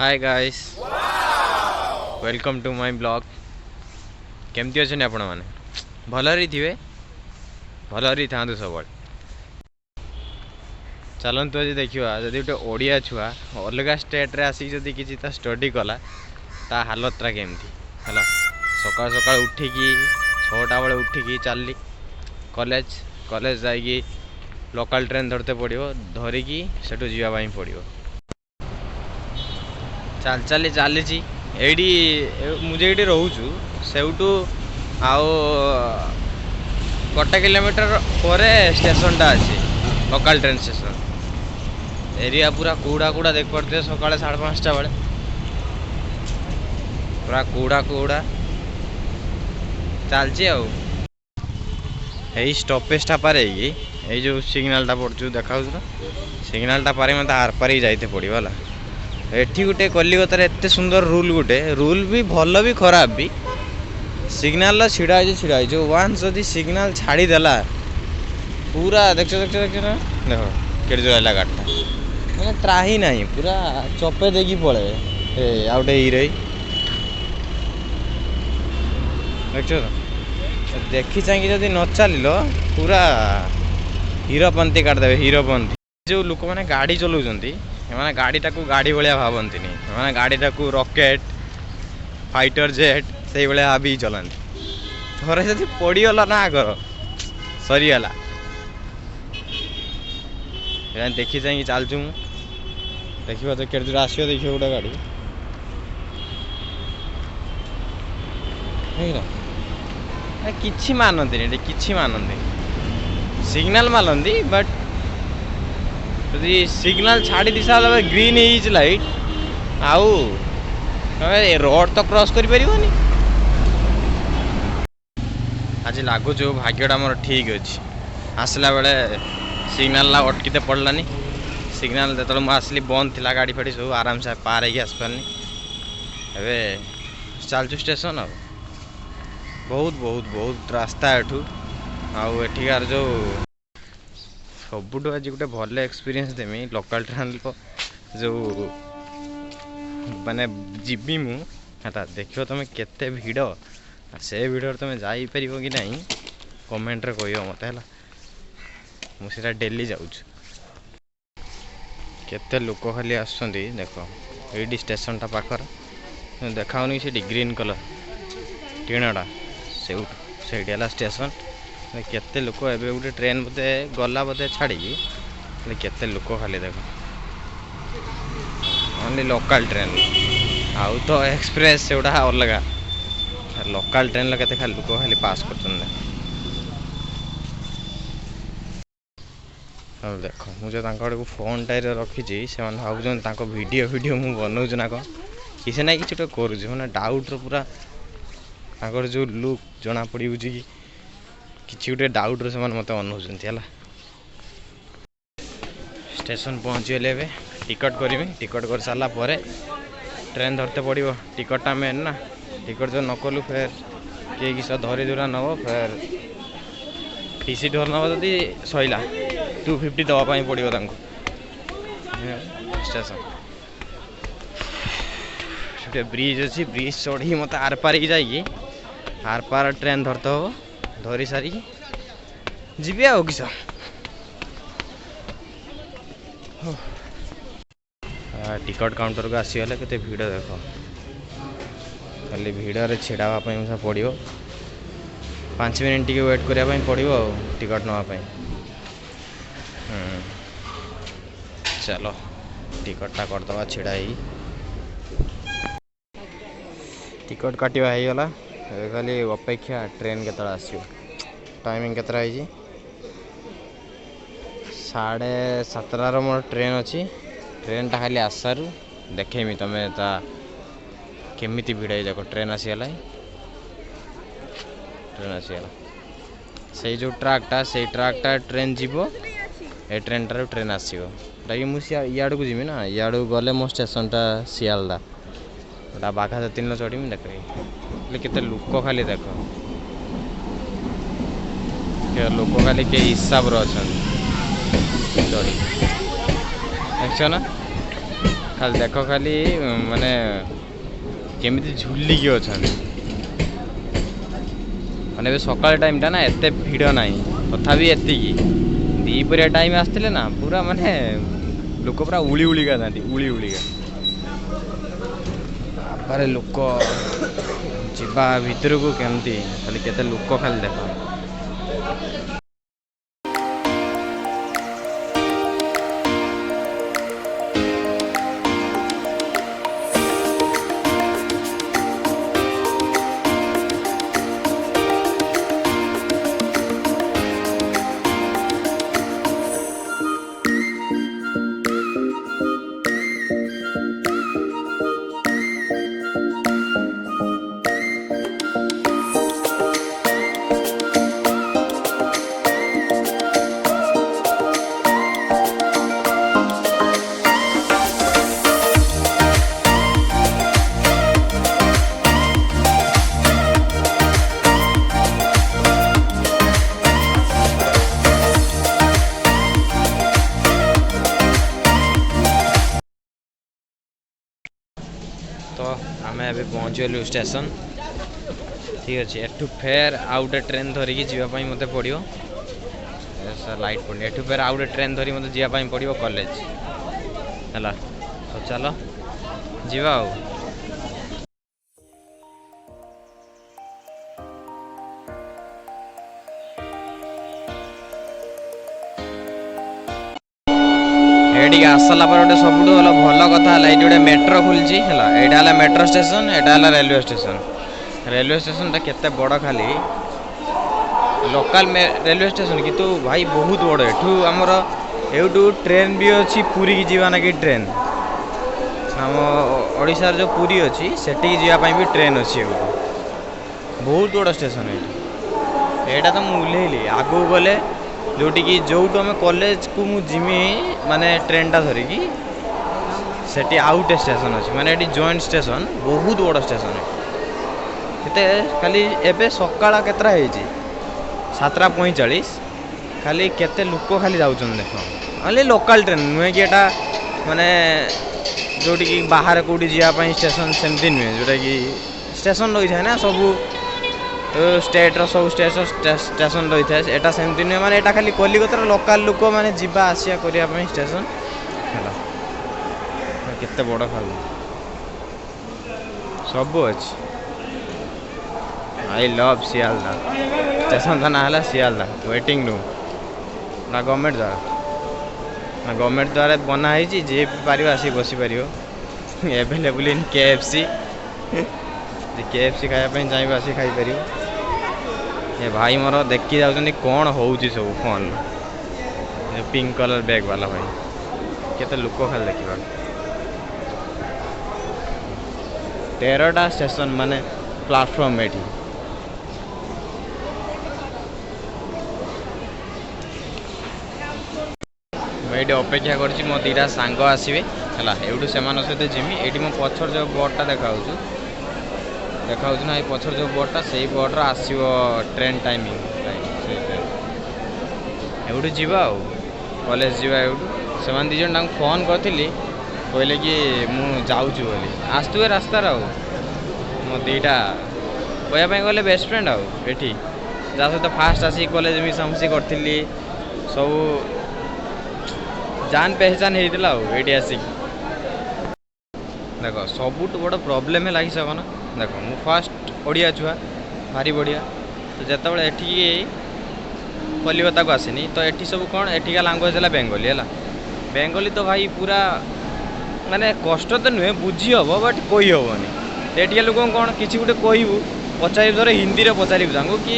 Hi guys welcome to my blog. केमती अच्छे आपण मैंने भलरी थे भलरी था सब। चलतु आज देखा जदि गोटे ओडिया छुआ अलग स्टेट रे आसिक जदि किसी स्टडी कला ता हालतटा केमती है। सकाल सकाल उठिकी 6टा बेले उठिकी चलली कॉलेज कॉलेज जाइकी लोकल ट्रेन धरते पड़ो धरिकी सेठू जावाई पड़ो चल चली चली मुझे ये रोचु सेठू आउ गोटे किलोमीटर पर स्टेशनटा अच्छे लोकल ट्रेन स्टेशन एरिया पूरा कूड़ा कूड़ा देख पड़ते सकाଳେ 5:30 बेले पूरा कूड़ा कूड़ा चलची आई स्टपेजटा पारे ये जो सिग्नालटा पड़ू देखा सिग्नालटा पारे मत आर पार जाते पड़ो है। एठी गोटे कलिकतार एत सुंदर रूल गोटे रूल भी भल भी खराब भी सिग्नाल छिड़ा जो वन जदि सिग्नाल छाड़ीदेला पूरा देख देख देख ना देख के जो है गाड़टा मैंने त्राही ना पूरा चपे देखी पड़े आउटे हिरे देख देखी चाहिए जदि न चल पूरा हीरोपंथी काटिदेवे हीरोपंथी जो लोक मैंने गाड़ी चलाउछंती एमाने गाड़ीटा को गाड़ी भाया भावती एमाने गाड़ीटा को रॉकेट फाइटर जेट से भाया भाभी चलाती थोड़े जब पड़गला ना आगर सरीगला देखी चाहिए चलचु देखा तो केड़ आस देख गोटे गाड़ी कि मानती कि मानती सिग्नल मानती बट यदि सिग्नल छाड़ी दी सारा ग्रीन इज लाइट आउ रोड तो क्रॉस कर पारिबनी। आज लगुच भाग्यटा मोर ठीक अच्छे आसला बेले सिग्नल अटकीते पड़लानी सिग्नल जो मुझे आसली बंद थी गाड़ी फाड़ी सब आराम से पार हो आसपारनी एवं चलचु स्टेशन आ बहुत बहुत बहुत रास्ता एठू आठिकार जो सबुठ आज गोटे भल एक्सपीरियंस देमी लोकल ट्रेन जो माने जीवी मुझा देख तुम केते भिड़ से भिड़ तुम जापर कि नहीं कमेंट रे कह मत है मुझे डेली जाऊँ केते लोक खाली आसुँच देख ये स्टेशनटा पाखर देखाऊनी से ग्रीन कलर टीणटा से स्टेशन केते लोक एबे गोटे ट्रेन बोधे गला बोधे छाड़ी केते लोक खाली देख ओनली लोकल ट्रेन आउ तो एक्सप्रेस से गुड़ा अलग लोकल ट्रेन के खाली लोक खाली पास कर देख मुझे को फोन टाइप रखी से भाव वीडियो वीडियो मुझे बनाऊँ ना कौन किसी ना कि करुँच मैंने डाउट पूरा जो लुक जना पड़ कि गोटे डाउट से मत अनौंट है स्टेशन पहुँचीगले टिकट करी टिकट कर सारा पर ट्रेन धरते पड़ो टिकटा मेन ना टिकट जो नकलु फिर किए किस धरी धुरा नब फिर टीसी धर नब जदि सैला 250 दवापाई पड़ो स्टेशन गोटे ब्रिज अच्छी ब्रिज चढ़ी मत आर पार की आर पार ट्रेन धरते हम धरी सारी जी आ किस टिकट काउंटर को आसीगले केते भिड़ देख खाली भिड़े छिड़ावाई मुझे पड़ो 5 मिनट टी वेट करने पड़ो टिकट नापी चलो टिकटा करदे छिड़ा टिकट काटा होगला खाली अपेक्षा ट्रेन के आसो टाइमिंग के 7:30 मोर ट्रेन अच्छी ट्रेनटा खाली आसारू देखेमी तुम्हें केमी भिड़ देख ट्रेन आसीगला से जो ट्रैकटा से ट्रैकटा ट्रेन जीव ए ट्रेनटार ट्रेन आसो मुझे इाड़ को जीमी ना इाड़ गले मो स्टेशनटा सियालदा गोटा बाघा 3 चढ़ी देख के लोक खाली देख लोक खाली के हिसाब अच्छा चढ़ी देख ना खाली देख खाली माने केमिति झुलिकी अच्छा माने सकाल टाइम टा ना एते भिड़ ना तथापि एति दीपरिया टाइम आसते ना पूरा माने लोक पूरा उली उलिका था उली उलिका बारे लोक जीवा भितर को केमती खाली केते लोक खाली देख तो आम ए पहुँचलु स्टेशन ठीक अच्छे एठू फेर आउ गोटे ट्रेन धरिकी जावाई मत पड़ो लाइट पड़े एठू फेर आउ गोटे ट्रेन धरी मत जावाई पड़ो कॉलेज है तो चलो जीवा आउ एटिक आसला पर गोटे सब भल कथा ये गोटे मेट्रो खुलची है यहाँ मेट्रो स्टेशन यहाँ रेलवे स्टेशन केते बड़ खाली लोकल रेलवे स्टेशन किंतु भाई बहुत बड़ एठू आमर एठू ट्रेन भी अच्छी पुरी की जीवा ना कि ट्रेन आम ओडिशार जो पुरी अच्छी सेठी जावाई भी ट्रेन अच्छी बहुत बड़ स्टेशन यहाँ तो मुझे आगू गले जोटी की जो आम कॉलेज को जिमी माने ट्रेन टा धरिकी सेठी आउट स्टेशन अच्छी माने ये जॉइंट स्टेशन बहुत बड़ स्टेशन है खाली एबे सकाळ केतरा है 7:45 खाली केते लोक खाली जाउछन देख खाली लोकल ट्रेन नुहे कि एटा माने जोटी की बाहर कोडी जिया पई स्टेशन सेमती नुहे जोटा कि स्टेशन रही है ना सब स्टेट रो सब स्टेशन रही है एटा सेमती नुहे माने एटा खाली कलिकतार लोकल लोक माने जिबा आसिया करिया पई स्टेशन हला केते बड़ खाली सब अच्छी आई लव सियालदा स्टेशन का ना है सियालदा वेटिंग रूम ना गवर्नमेंट द्वारा बनाई जी पार आसी बसी पार एभेलेबुल इन KFC खायापी चाहिए आसी खाईपर ये भाई मोर देखी जाऊँ कौन हो सब फोन पिंक कलर बैग वाला भाई केते लोक खाली देखा 13टा स्टेशन माने प्लाटफॉर्म एठी मुझे अपेक्षा कर मो दीटा सांग आसवे है एवटू से सहित जिमी ये मो पछर जो बोर्डटा देखा ना ये पछर जो बोर्डटा से बोर्डर आसो ट्रेन टाइमिंग एवटू जीवा कॉलेज जीवा एवटू से दीज फोन करी कहले कि मुझे बोली आसतुए रास्तार मो दीटा कहवाई गले बेस्ट फ्रेंड आठी जहाँ सहित फास्ट आसी कॉलेज मिसामसी करी सब जान पहचान होता ये आसिक देख सबुठ बड़ प्रोब्लेम है लगी सकना देख मु फास्ट ओडिया छुआ भारी बढ़िया तो जिते एठी कलिकता को आसनी तो एठी सब कौन एठिका लांगुएज है बेंगली है बेंगली तो भाई पूरा माने कष्ट तो नुहे बुझी हम बट कही हेनी एठिका लोक कौन किसी गोटे कहबू पचार धर हिंदी में पचारू कि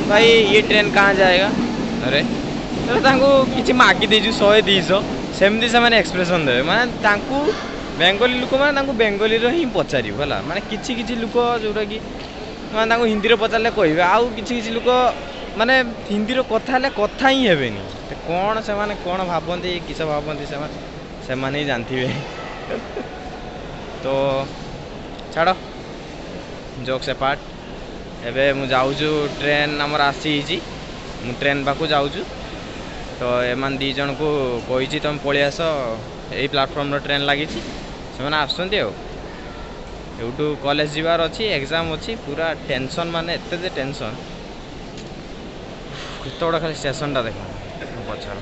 भाई ये ट्रेन कहाँ जाएगा अरे कि मागी देचु 100-200 सेमती से एक्सप्रेशन देवे माने बेंगली लोक मैंने बेंगली ही पचार है माने किसी लोक जोटा कि मैं हिंदी में पचारे कहे आउ कि लोक माने हिंदी कथा ही हे कौन से कौन भावती किस भावती से ही जानते तो छाड़ जोक से पार्ट एबे मु जाऊँ ट्रेन आमर आसी मु ट्रेन पाखु जाऊँ तो एमान दी जन को कही तुम पलि आस यही प्लाटफर्म ट्रेन लगी ସେମାନେ ଆସୁଛନ୍ତି ଆଉ ଏଉଠୁ କଲେଜ ଯିବାର ଅଛି ଏକ୍ଜାମ୍ ଅଛି ପୁରା ଟେନସନ୍ ମାନେ ଏତେ ଯେ ଟେନସନ୍ କେତେ ବଡ଼ ଖାଲି ଷ୍ଟେସନଟା ଦେଖ ପଛର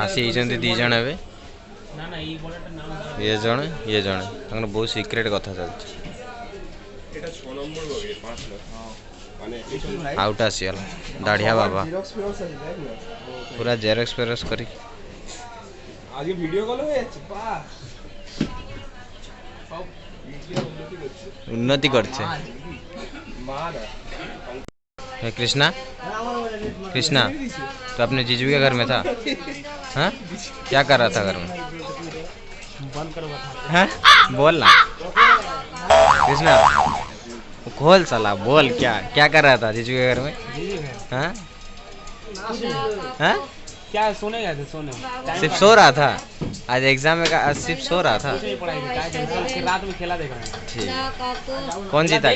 ଆସିଛନ୍ତି ଦି ଜଣ ଏବେ ଇଏ ଜଣେ ତାଙ୍କର ବହୁତ ସିକ୍ରେଟ୍ କଥା ଚାଲିଛି ଆଉଟା ଆସିଗଲା ଦାଢ଼ିଆ ବାବା ପୁରା ଜେରକ୍ସ ଫେରକ୍ସ କରିକି আজকে ভিডিও কল হয়ে যাচ্ছে বাহ उन्नति करते कृष्णा कृष्णा तो अपने जीजू के घर में था हाँ क्या कर रहा था घर में हाँ बोल ना कृष्णा खोल साला बोल क्या क्या कर रहा था जीजू के घर में हाँ हाँ क्या सोने गए थे सोने सिर्फ सो रहा था आज एग्जाम में आज सिर्फ सो रहा था रात में खेला देखा ठीक कौन जीता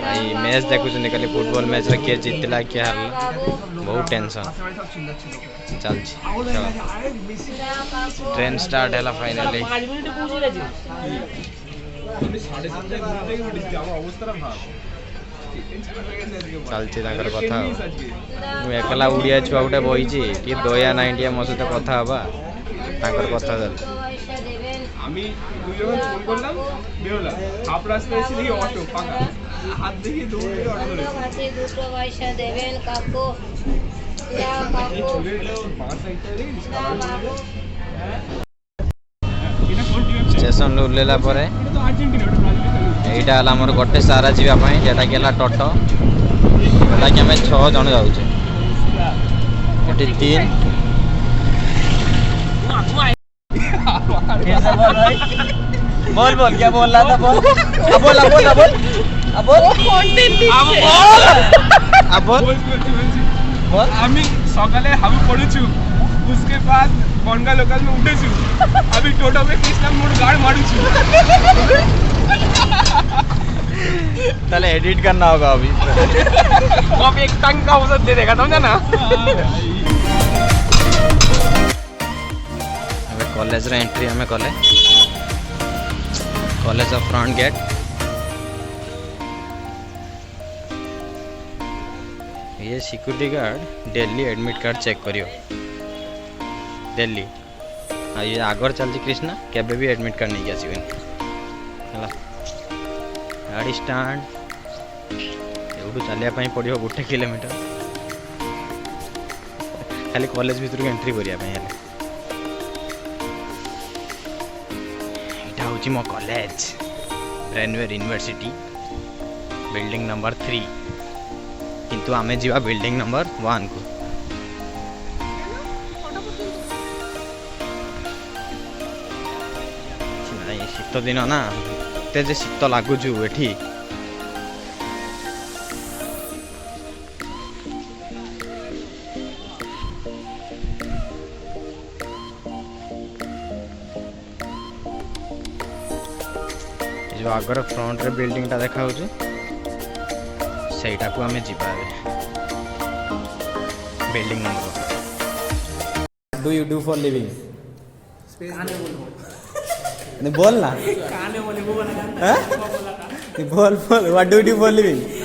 भाई मैच देखु निकली फुटबॉल मैच रे किए जीतला किए हारला बहुत टेंशन चल ट्रेन स्टार्ट हैला फाइनली चलती कथा एकला उड़िया छुआ गोटे बही कि दया ना इंडिया मो सहित कथा हवा कथा चलती আমি দুই যখন ফোন করলাম বেরোলাম হাফ রাস্তায় এসে দেখি অটো ফাঁকা হাত দেখি দৌড়ে অটো ধরেছি দুটো পয়সা দেবেন কাকু स्टेशन ओह्लैला এইটা হল আমার গোটে সারা যা যেটা কি হল টটো যেটা কি আমি 6 জন যাচ্ছি এটি 3 बोल बोल क्या बोल रहा था बोल बोल बोल बोल बोल बोल बोल আমি সকালে হাবু পড়েছি उसके बाद बनगा लोकल में उठेছি अभी टोटो में कृष्णा मोड़ गाड़ मारूছি ताले एडिट करना होगा अभी अब एक टंग का औसत दे देगा समझा ना अबे कॉलेज रे एंट्री हमें कॉलेज ऑफ फ्रंट गेट ये security guard daily admit card check करियो डेली ये आगर चलती कृष्णा केबे भी एडमिट कार्ड नहीं आसबे है गाड़ी स्टार्ट एवढू चलिया पड़ो 1 किलोमीटर खाली कॉलेज भीतर एंट्री करने यहाँ हूँ मो कॉलेज रेनवेयर यूनिवर्सिटी बिल्डिंग नंबर 3 किंतु आमे जीवा बिल्डिंग नंबर 1 को शीत दिन ना एते शीत लगुच एठी जो आगर फ्रंट रे बिल्डिंग टा देखा सेटा को आमे जीवा building number do you do for living बोल ना बोल बोल what do you do for living